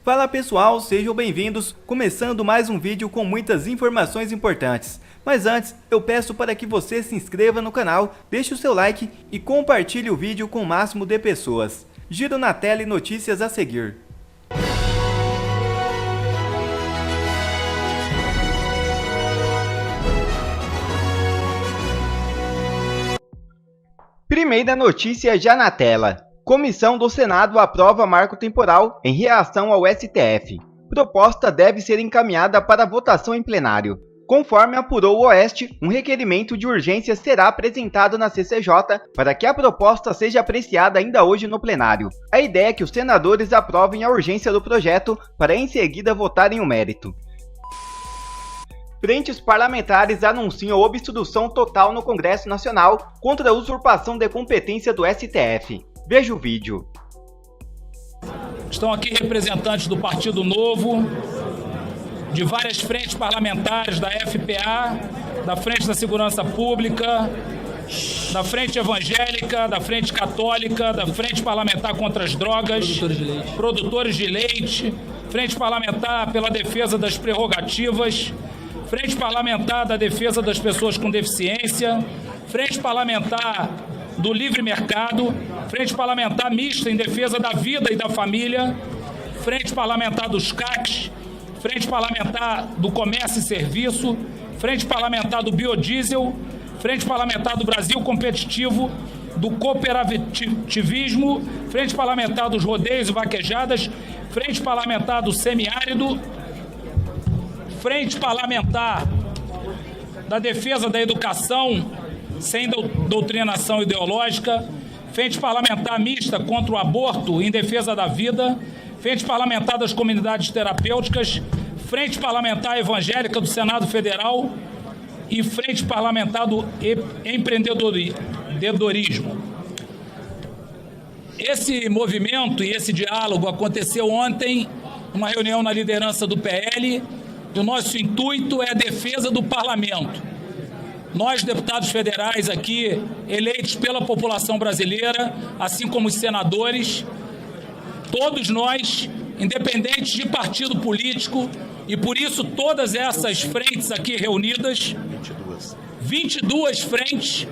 Fala pessoal, sejam bem-vindos, começando mais um vídeo com muitas informações importantes. Mas antes, eu peço para que você se inscreva no canal, deixe o seu like e compartilhe o vídeo com o máximo de pessoas. Giro na tela e notícias a seguir. Primeira notícia já na tela. Comissão do Senado aprova marco temporal em reação ao STF. Proposta deve ser encaminhada para votação em plenário. Conforme apurou o Oeste, um requerimento de urgência será apresentado na CCJ para que a proposta seja apreciada ainda hoje no plenário. A ideia é que os senadores aprovem a urgência do projeto para em seguida votarem o mérito. Frentes parlamentares anunciam obstrução total no Congresso Nacional contra a usurpação de competência do STF. Veja o vídeo. Estão aqui representantes do Partido Novo, de várias frentes parlamentares, da FPA, da Frente da Segurança Pública, da Frente Evangélica, da Frente Católica, da Frente Parlamentar contra as Drogas, Produtores de Leite, Frente Parlamentar pela Defesa das Prerrogativas, Frente Parlamentar da Defesa das Pessoas com Deficiência, Frente Parlamentar do Livre Mercado, Frente Parlamentar Mista em Defesa da Vida e da Família, Frente Parlamentar dos CACs, Frente Parlamentar do Comércio e Serviço, Frente Parlamentar do Biodiesel, Frente Parlamentar do Brasil Competitivo, do Cooperativismo, Frente Parlamentar dos Rodeios e Vaquejadas, Frente Parlamentar do Semiárido, Frente Parlamentar da Defesa da Educação sem doutrinação ideológica, Frente Parlamentar Mista contra o Aborto em Defesa da Vida, Frente Parlamentar das Comunidades Terapêuticas, Frente Parlamentar Evangélica do Senado Federal e Frente Parlamentar do Empreendedorismo. Esse movimento e esse diálogo aconteceu ontem, numa reunião na liderança do PL, e o nosso intuito é a defesa do parlamento. Nós, deputados federais aqui, eleitos pela população brasileira, assim como os senadores, todos nós, independentes de partido político, e por isso todas essas frentes aqui reunidas, 22 frentes.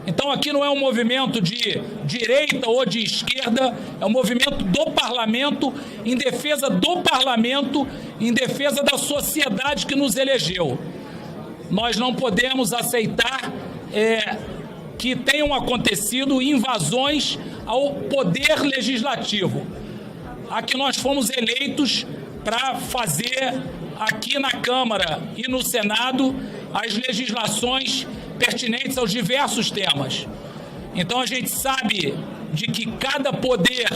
Então aqui não é um movimento de direita ou de esquerda, é um movimento do parlamento, em defesa do parlamento, em defesa da sociedade que nos elegeu. Nós não podemos aceitar que tenham acontecido invasões ao poder legislativo. Aqui nós fomos eleitos para fazer aqui na Câmara e no Senado as legislações pertinentes aos diversos temas. Então a gente sabe de que cada poder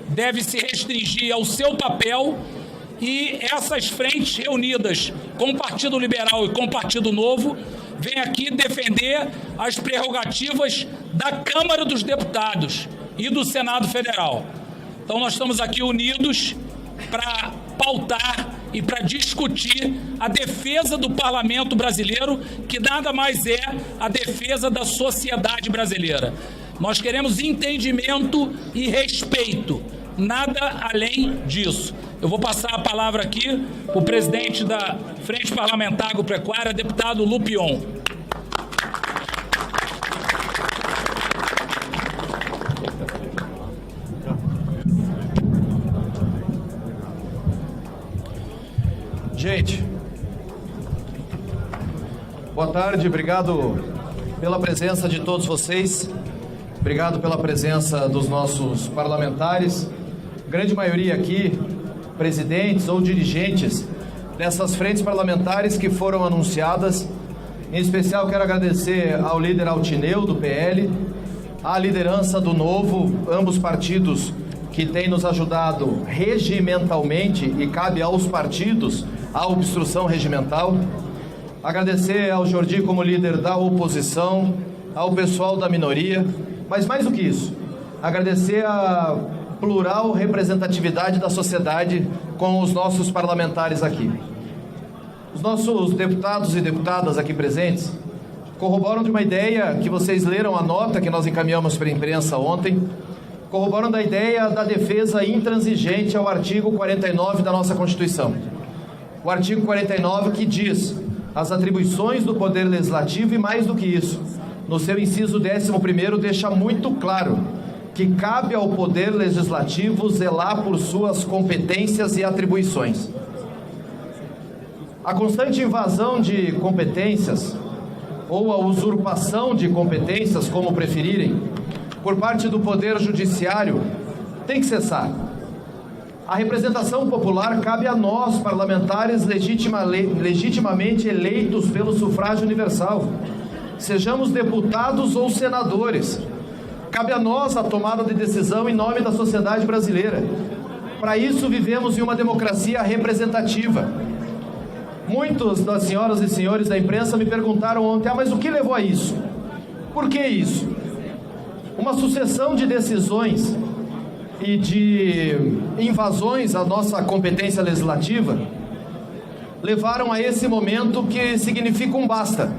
deve se restringir ao seu papel. E essas frentes reunidas com o Partido Liberal e com o Partido Novo vêm aqui defender as prerrogativas da Câmara dos Deputados e do Senado Federal. Então nós estamos aqui unidos para pautar e para discutir a defesa do parlamento brasileiro, que nada mais é a defesa da sociedade brasileira. Nós queremos entendimento e respeito, nada além disso. Eu vou passar a palavra aqui para o presidente da Frente Parlamentar Agropecuária, deputado Lupion. Gente, boa tarde, obrigado pela presença de todos vocês, obrigado pela presença dos nossos parlamentares, grande maioria aqui, presidentes ou dirigentes dessas frentes parlamentares que foram anunciadas. Em especial quero agradecer ao líder Altineu do PL, à liderança do Novo, ambos partidos que têm nos ajudado regimentalmente, e cabe aos partidos a obstrução regimental. Agradecer ao Jordi como líder da oposição, ao pessoal da minoria, mas mais do que isso, agradecer a plural representatividade da sociedade com os nossos parlamentares aqui. Os nossos deputados e deputadas aqui presentes corroboram de uma ideia que vocês leram a nota que nós encaminhamos para a imprensa ontem, corroboram da ideia da defesa intransigente ao artigo 49 da nossa Constituição. O artigo 49 que diz as atribuições do Poder Legislativo e, mais do que isso, no seu inciso 11º, deixa muito claro que cabe ao Poder Legislativo zelar por suas competências e atribuições. A constante invasão de competências, ou a usurpação de competências, como preferirem, por parte do Poder Judiciário, tem que cessar. A representação popular cabe a nós, parlamentares legitimamente eleitos pelo sufrágio universal, sejamos deputados ou senadores. Cabe a nós a tomada de decisão em nome da sociedade brasileira. Para isso, vivemos em uma democracia representativa. Muitos das senhoras e senhores da imprensa me perguntaram ontem, mas o que levou a isso? Por que isso? Uma sucessão de decisões e de invasões à nossa competência legislativa levaram a esse momento que significa um basta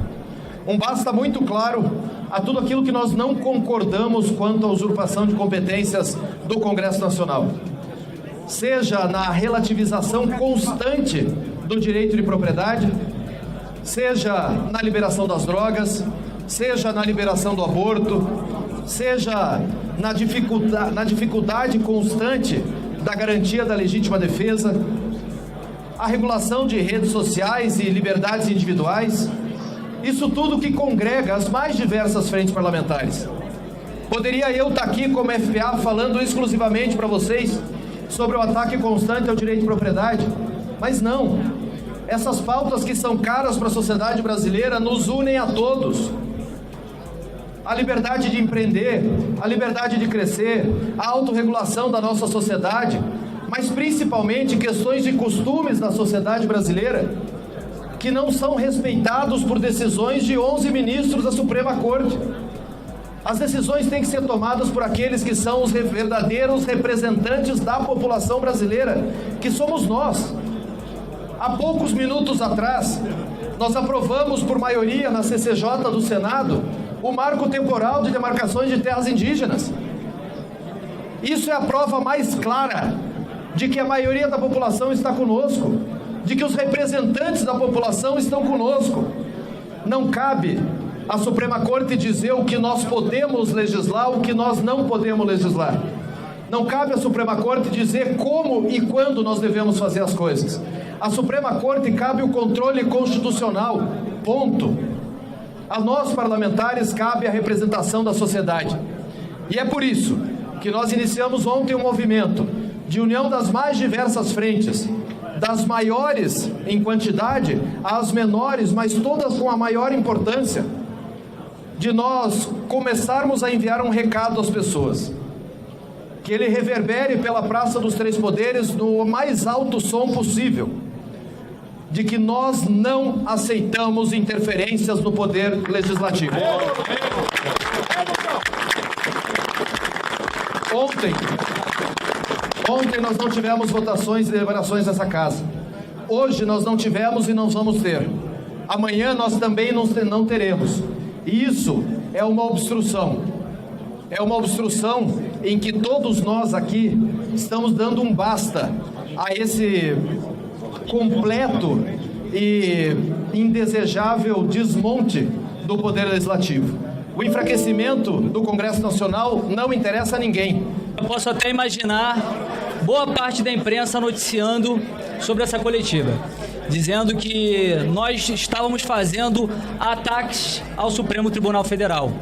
muito claro a tudo aquilo que nós não concordamos quanto à usurpação de competências do Congresso Nacional, seja na relativização constante do direito de propriedade, seja na liberação das drogas, seja na liberação do aborto, seja na dificuldade constante da garantia da legítima defesa, a regulação de redes sociais e liberdades individuais, isso tudo que congrega as mais diversas frentes parlamentares. Poderia eu estar aqui como FPA falando exclusivamente para vocês sobre o ataque constante ao direito de propriedade, mas não. Essas pautas que são caras para a sociedade brasileira nos unem a todos. A liberdade de empreender, a liberdade de crescer, a autorregulação da nossa sociedade, mas principalmente questões de costumes da sociedade brasileira que não são respeitados por decisões de 11 ministros da Suprema Corte. As decisões têm que ser tomadas por aqueles que são os verdadeiros representantes da população brasileira, que somos nós. Há poucos minutos atrás, nós aprovamos por maioria na CCJ do Senado o marco temporal de demarcações de terras indígenas. Isso é a prova mais clara de que a maioria da população está conosco, de que os representantes da população estão conosco. Não cabe à Suprema Corte dizer o que nós podemos legislar, o que nós não podemos legislar. Não cabe à Suprema Corte dizer como e quando nós devemos fazer as coisas. À Suprema Corte cabe o controle constitucional, ponto. A nós, parlamentares, cabe a representação da sociedade. E é por isso que nós iniciamos ontem um movimento de união das mais diversas frentes, das maiores em quantidade às menores, mas todas com a maior importância, de nós começarmos a enviar um recado às pessoas, que ele reverbere pela Praça dos Três Poderes no mais alto som possível, de que nós não aceitamos interferências no Poder Legislativo. Ontem nós não tivemos votações e deliberações nessa casa. Hoje nós não tivemos e não vamos ter. Amanhã nós também não teremos. E isso é uma obstrução. É uma obstrução em que todos nós aqui estamos dando um basta a esse completo e indesejável desmonte do Poder Legislativo. O enfraquecimento do Congresso Nacional não interessa a ninguém. Eu posso até imaginar boa parte da imprensa noticiando sobre essa coletiva, dizendo que nós estávamos fazendo ataques ao Supremo Tribunal Federal.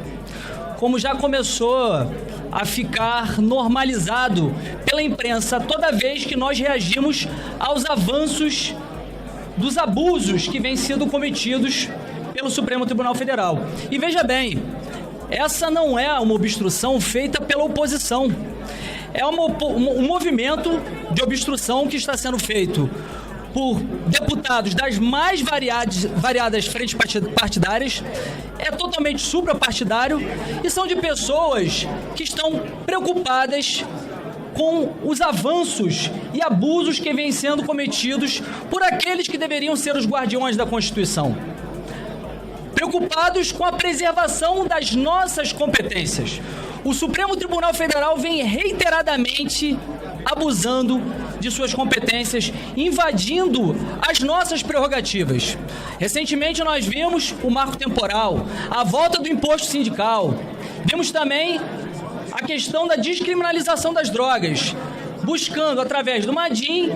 Como já começou a ficar normalizado pela imprensa toda vez que nós reagimos aos avanços dos abusos que vêm sendo cometidos pelo Supremo Tribunal Federal. E veja bem, essa não é uma obstrução feita pela oposição. É um movimento de obstrução que está sendo feito por deputados das mais variadas frentes partidárias, é totalmente suprapartidário e são de pessoas que estão preocupadas com os avanços e abusos que vêm sendo cometidos por aqueles que deveriam ser os guardiões da Constituição. Preocupados com a preservação das nossas competências. o Supremo Tribunal Federal vem reiteradamente abusando de suas competências, invadindo as nossas prerrogativas. Recentemente nós vimos o marco temporal, a volta do imposto sindical, vimos também a questão da descriminalização das drogas, buscando através do Madin,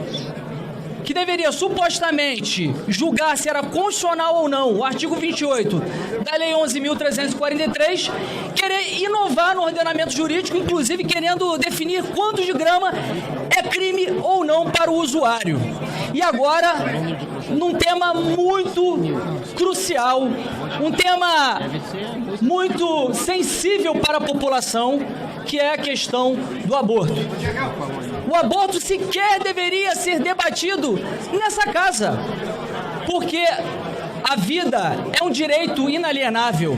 que deveria supostamente julgar se era constitucional ou não o artigo 28 da Lei 11.343, querer inovar no ordenamento jurídico, inclusive querendo definir quanto de grama é crime ou não para o usuário. E agora, num tema muito crucial, um tema muito sensível para a população, que é a questão do aborto. O aborto sequer deveria ser debatido nessa casa, porque a vida é um direito inalienável.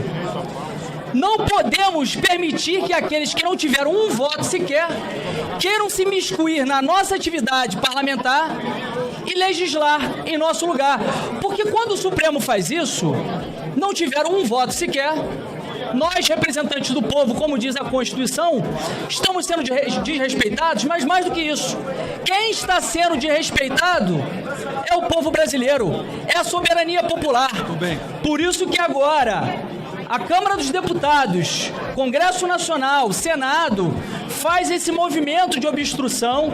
Não podemos permitir que aqueles que não tiveram um voto sequer queiram se miscuir na nossa atividade parlamentar e legislar em nosso lugar. Porque quando o Supremo faz isso, não tiveram um voto sequer, nós, representantes do povo, como diz a Constituição, estamos sendo desrespeitados, mas mais do que isso, quem está sendo desrespeitado é o povo brasileiro, é a soberania popular. Por isso que agora a Câmara dos Deputados, Congresso Nacional, Senado, faz esse movimento de obstrução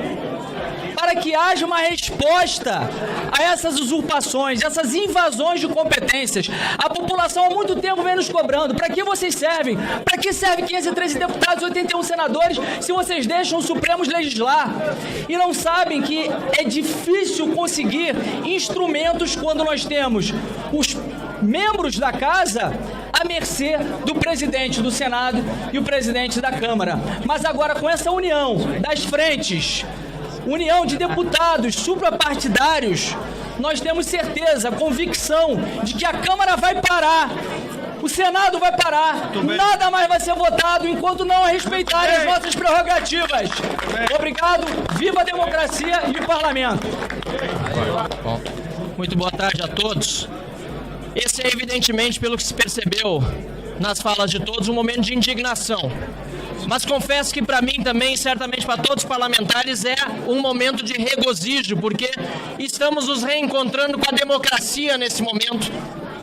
para que haja uma resposta a essas usurpações, essas invasões de competências. A população há muito tempo vem nos cobrando. Para que vocês servem? Para que servem 513 deputados e 81 senadores se vocês deixam os Supremos legislar? E não sabem que é difícil conseguir instrumentos quando nós temos os membros da casa à mercê do presidente do Senado e o presidente da Câmara. Mas agora, com essa união das frentes, união de deputados suprapartidários, nós temos certeza, convicção de que a Câmara vai parar, o Senado vai parar, nada mais vai ser votado enquanto não respeitarem as nossas prerrogativas. Obrigado, viva a democracia e o parlamento. Muito boa tarde a todos. Esse é, evidentemente, pelo que se percebeu nas falas de todos, um momento de indignação. Mas confesso que para mim também, certamente para todos os parlamentares, é um momento de regozijo, porque estamos nos reencontrando com a democracia nesse momento,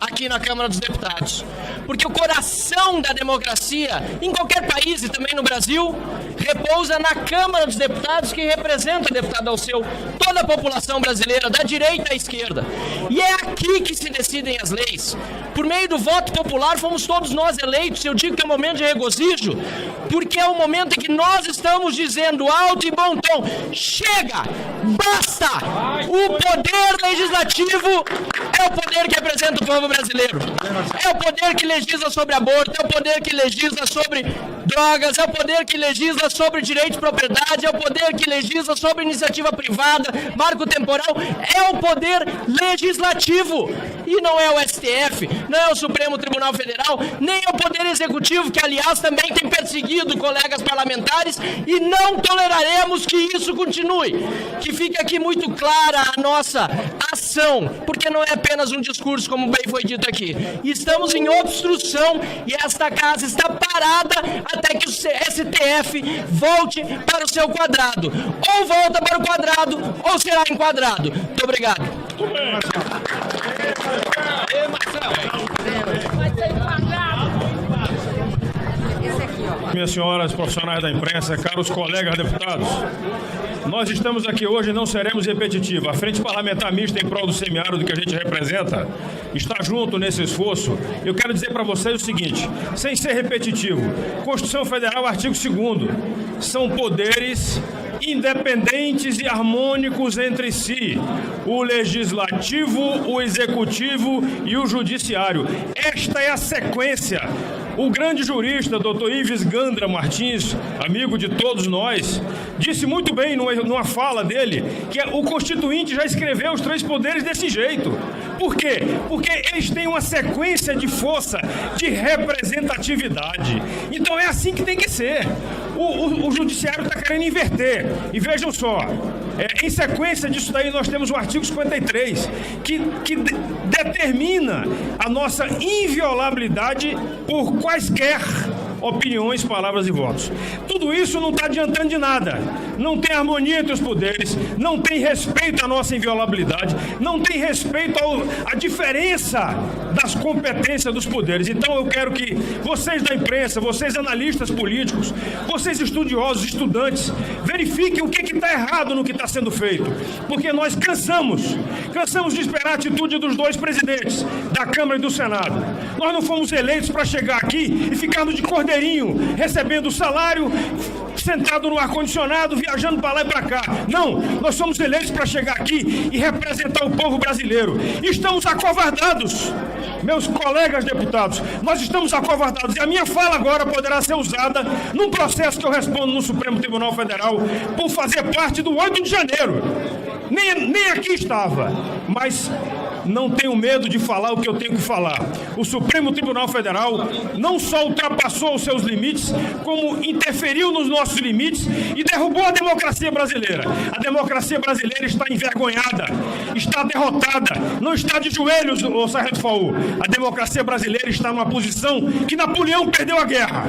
aqui na Câmara dos Deputados. Porque o coração da democracia, em qualquer país e também no Brasil, repousa na Câmara dos Deputados, que representa, deputado Alceu, toda a população brasileira, da direita à esquerda. E é aqui que se decidem as leis. Por meio do voto popular, fomos todos nós eleitos. Eu digo que é um momento de regozijo, porque é o momento em que nós estamos dizendo alto e bom tom: chega, basta! O poder legislativo é o poder que representa o povo brasileiro. É o poder que legisla sobre aborto, é o poder que legisla sobre drogas, é o poder que legisla sobre direito de propriedade, é o poder que legisla sobre iniciativa privada, marco temporal, é o poder legislativo. E não é o STF, não é o Supremo Tribunal Federal, nem é o Poder Executivo, que aliás também tem perseguido colegas parlamentares, e não toleraremos que isso continue. Que fique aqui muito clara a nossa ação, porque não é apenas um discurso, como bem foi dito aqui. Estamos em obstrução e esta casa está parada até que o STF volte para o seu quadrado. Ou volta para o quadrado, ou será enquadrado. Muito obrigado. Minhas senhoras profissionais da imprensa, caros colegas deputados, nós estamos aqui hoje e não seremos repetitivos. A Frente Parlamentar Mista em prol do semiárido que a gente representa está junto nesse esforço. Eu quero dizer para vocês o seguinte, sem ser repetitivo: Constituição Federal, artigo 2º, são poderes independentes e harmônicos entre si, o legislativo, o executivo e o judiciário. Esta é a sequência. O grande jurista, Dr. Ives Gandra Martins, amigo de todos nós, disse muito bem numa fala dele que o Constituinte já escreveu os 3 poderes desse jeito. Por quê? Porque eles têm uma sequência de força, de representatividade. Então é assim que tem que ser. O judiciário está querendo inverter. E vejam só, em sequência disso daí nós temos o artigo 53, que determina a nossa inviolabilidade por quaisquer opiniões, palavras e votos. Tudo isso não está adiantando de nada. Não tem harmonia entre os poderes, não tem respeito à nossa inviolabilidade, não tem respeito à diferença das competências dos poderes. Então eu quero que vocês da imprensa, vocês analistas políticos, vocês estudiosos, estudantes, verifiquem o que está errado no que está sendo feito. Porque nós cansamos de esperar a atitude dos dois presidentes, da Câmara e do Senado. Nós não fomos eleitos para chegar aqui e ficarmos de cordeirinho, recebendo salário, sentado no ar-condicionado, viajando para lá e para cá. Não, nós somos eleitos para chegar aqui e representar o povo brasileiro. Estamos acovardados, meus colegas deputados, nós estamos acovardados. E a minha fala agora poderá ser usada num processo que eu respondo no Supremo Tribunal Federal por fazer parte do 8 de janeiro. Nem aqui estava, mas não tenho medo de falar o que eu tenho que falar. O Supremo Tribunal Federal não só ultrapassou os seus limites, como interferiu nos nossos limites e derrubou a democracia brasileira. A democracia brasileira está envergonhada, está derrotada, não está de joelhos, ô Sargento Faú. A democracia brasileira está numa posição que Napoleão perdeu a guerra.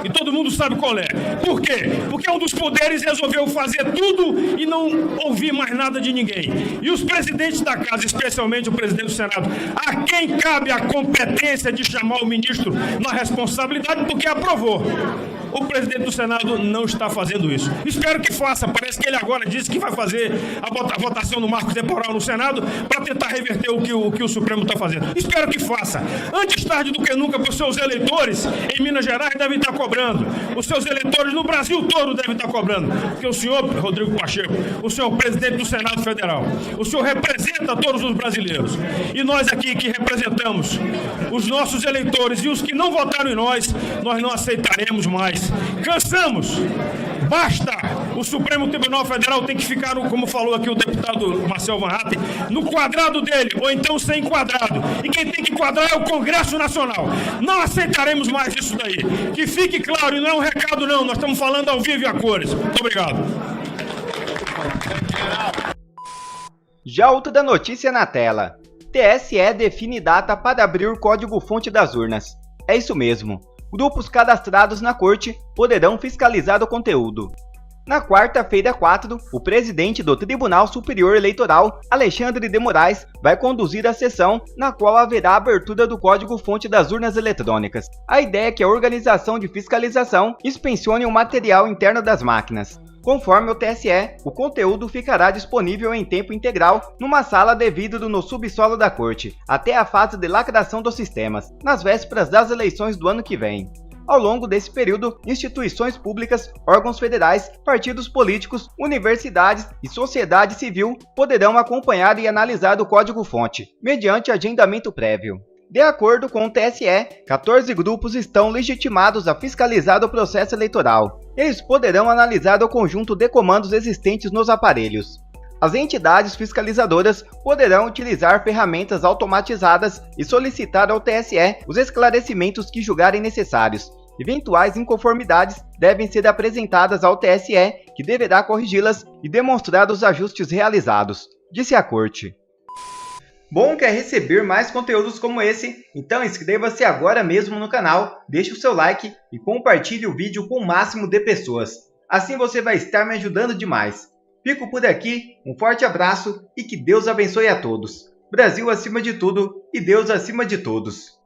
E todo mundo sabe qual é. Por quê? Porque um dos poderes resolveu fazer tudo e não ouvir mais nada de ninguém. E os presidentes da casa, especialmente o presidente do Senado, a quem cabe a competência de chamar o ministro na responsabilidade porque aprovou. O presidente do Senado não está fazendo isso. Espero que faça. Parece que ele agora disse que vai fazer a votação do marco temporal no Senado para tentar reverter o que o Supremo está fazendo. Espero que faça. Antes tarde do que nunca, para os seus eleitores em Minas Gerais devem estar cobrando. Os seus eleitores no Brasil todo devem estar cobrando. Porque o senhor, Rodrigo Pacheco, o senhor presidente do Senado Federal, o senhor representa todos os brasileiros. E nós aqui que representamos os nossos eleitores e os que não votaram em nós não aceitaremos mais. Cansamos! Basta! O Supremo Tribunal Federal tem que ficar, como falou aqui o deputado Marcel Van Hatten, no quadrado dele, ou então sem quadrado. E quem tem que quadrar é o Congresso Nacional. Não aceitaremos mais isso daí. Que fique claro, e não é um recado não, nós estamos falando ao vivo e a cores. Muito obrigado. Já outra notícia na tela. TSE define data para abrir o código-fonte das urnas. É isso mesmo. Grupos cadastrados na corte poderão fiscalizar o conteúdo. Na quarta-feira 4, o presidente do Tribunal Superior Eleitoral, Alexandre de Moraes, vai conduzir a sessão na qual haverá a abertura do código-fonte das urnas eletrônicas. A ideia é que a organização de fiscalização inspecione o material interno das máquinas. Conforme o TSE, o conteúdo ficará disponível em tempo integral numa sala de vidro no subsolo da corte, até a fase de lacração dos sistemas, nas vésperas das eleições do ano que vem. Ao longo desse período, instituições públicas, órgãos federais, partidos políticos, universidades e sociedade civil poderão acompanhar e analisar o código-fonte, mediante agendamento prévio. De acordo com o TSE, 14 grupos estão legitimados a fiscalizar o processo eleitoral. Eles poderão analisar o conjunto de comandos existentes nos aparelhos. As entidades fiscalizadoras poderão utilizar ferramentas automatizadas e solicitar ao TSE os esclarecimentos que julgarem necessários. Eventuais inconformidades devem ser apresentadas ao TSE, que deverá corrigi-las e demonstrar os ajustes realizados, disse a Corte. Bom, quer receber mais conteúdos como esse? Então inscreva-se agora mesmo no canal, deixe o seu like e compartilhe o vídeo com o máximo de pessoas. Assim você vai estar me ajudando demais. Fico por aqui, um forte abraço e que Deus abençoe a todos. Brasil acima de tudo e Deus acima de todos.